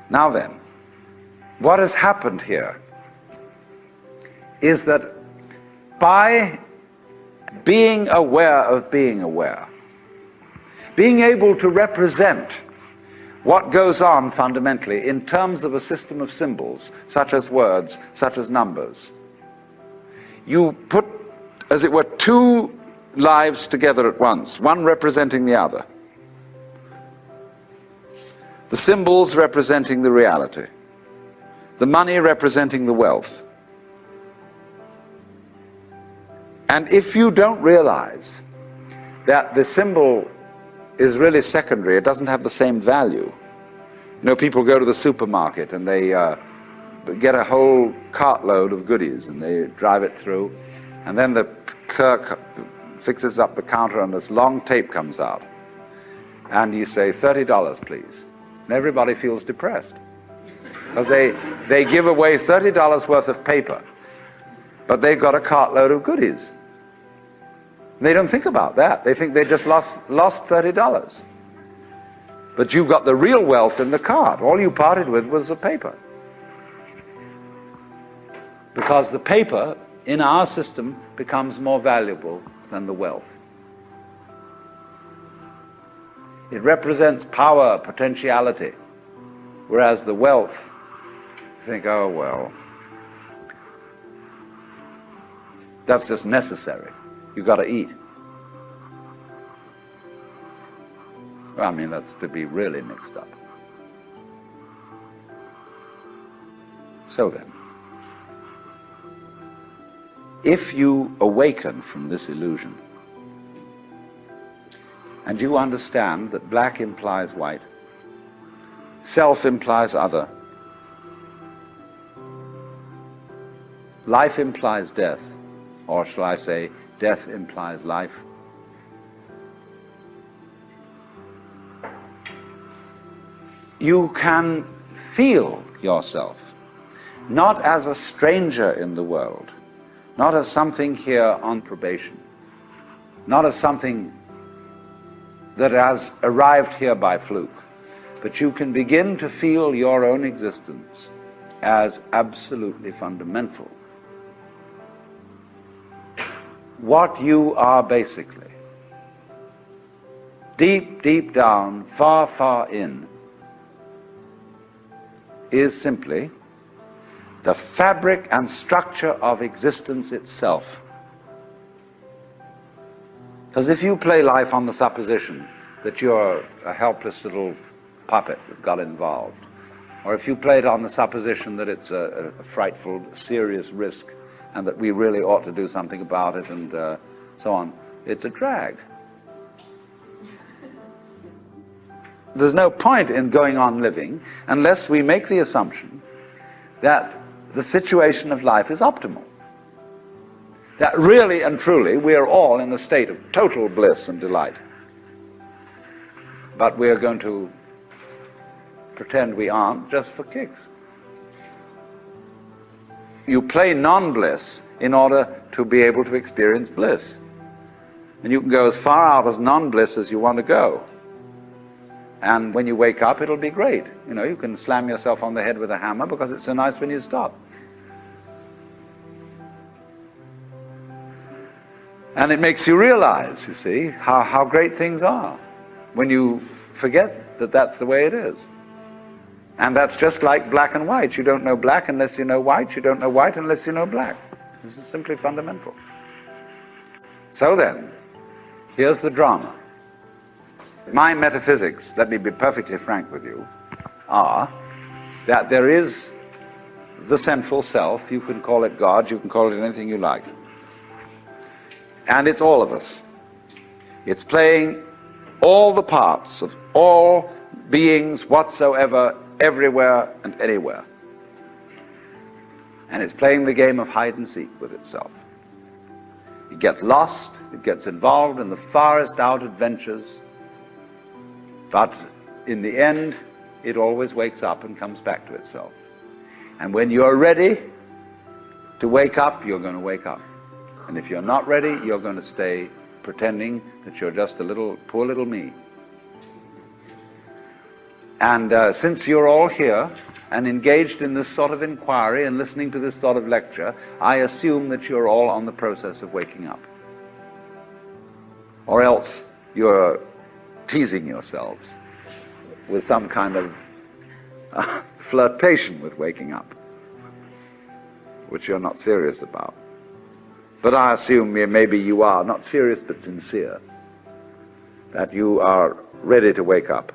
Now then, what has happened here is that by being aware of being aware, being able to represent what goes on fundamentally in terms of a system of symbols, such as words, such as numbers, you put, as it were, two lives together at once, one representing the other. The symbols representing the reality, the money representing the wealth. And if you don't realize that the symbol is really secondary, it doesn't have the same value. You know, people go to the supermarket and they get a whole cartload of goodies and they drive it through, and then the clerk fixes up the counter and this long tape comes out. And you say, $30, please. And everybody feels depressed. Because they give away $30 worth of paper, but they've got a cartload of goodies. They don't think about that. They think they just lost $30. But you've got the real wealth in the cart. All you parted with was the paper. Because the paper in our system becomes more valuable than the wealth. It represents power, potentiality, whereas the wealth, you think, oh well, that's just necessary. You've got to eat. Well, I mean, that's to be really mixed up. So then, if you awaken from this illusion, and you understand that black implies white, self implies other, life implies death, or shall I say, death implies life. You can feel yourself not as a stranger in the world, not as something here on probation, not as something that has arrived here by fluke, but you can begin to feel your own existence as absolutely fundamental. What you are basically, deep, deep down, far, far in, is simply the fabric and structure of existence itself. Because if you play life on the supposition that you're a helpless little puppet that got involved, or if you play it on the supposition that it's a frightful, serious risk and that we really ought to do something about it and so on, it's a drag. There's no point in going on living unless we make the assumption that the situation of life is optimal. That really and truly we are all in a state of total bliss and delight. But we are going to pretend we aren't just for kicks. You play non-bliss in order to be able to experience bliss. And you can go as far out as non-bliss as you want to go. And when you wake up, it'll be great. You know, you can slam yourself on the head with a hammer because it's so nice when you stop. And it makes you realize, you see, how great things are when you forget that that's the way it is. And that's just like black and white. You don't know black unless you know white. You don't know white unless you know black. This is simply fundamental. So then, here's the drama. My metaphysics, let me be perfectly frank with you, are that there is the central self. You can call it God, you can call it anything you like. And it's all of us. It's playing all the parts of all beings whatsoever, everywhere and anywhere. And it's playing the game of hide and seek with itself. It gets lost, it gets involved in the farthest out adventures, but in the end, it always wakes up and comes back to itself. And when you're ready to wake up, you're going to wake up. And if you're not ready, you're going to stay pretending that you're just a little, poor little me. And since you're all here and engaged in this sort of inquiry and listening to this sort of lecture, I assume that you're all on the process of waking up. Or else you're teasing yourselves with some kind of flirtation with waking up, which you're not serious about. But I assume maybe you are, not serious but sincere, that you are ready to wake up.